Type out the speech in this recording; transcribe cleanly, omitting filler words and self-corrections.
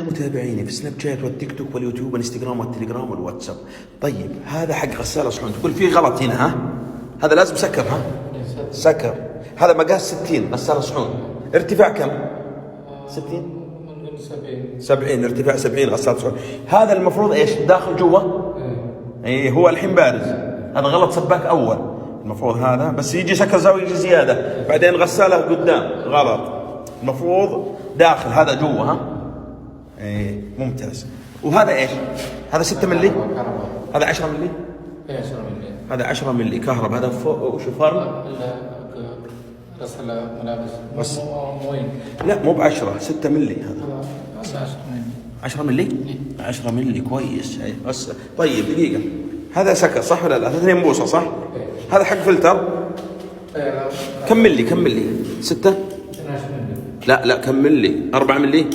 متابعيني في سناب شات والتيك توك واليوتيوب والانستغرام والتليجرام والواتساب. طيب هذا حق غسالة صحون، تقول في غلط هنا ها؟ هذا لازم سكر ها؟ سكر. هذا مقاس 60 غسالة صحون، ارتفاع كم؟ 60 70 ارتفاع 70 غسالة صحون. هذا المفروض ايش؟ داخل جوا؟ ايه هو الحين بارز، هذا غلط سباك اول، المفروض هذا بس يجي سكر زاوية يجي زيادة، بعدين غسالة قدام غلط، المفروض داخل هذا جوا ها؟ ايه ممتاز. وهذا ايش؟ هذا 6 ملي؟ هذا 10 ملي؟ ايه 10 ملي. هذا 10 ملي كهرب. هذا فوق وش فرن؟ غسالة ملابس بس وين؟ لا مو ب10، 6 ملي هذا. 10 ملي؟ 10 ملي كويس. بس طيب دقيقة، هذا سكر صح ولا لا؟ 2 بوصة صح؟ هذا حق فلتر؟ كم ملي؟ 6؟ 12 ملي. لا كم ملي؟ 4 ملي؟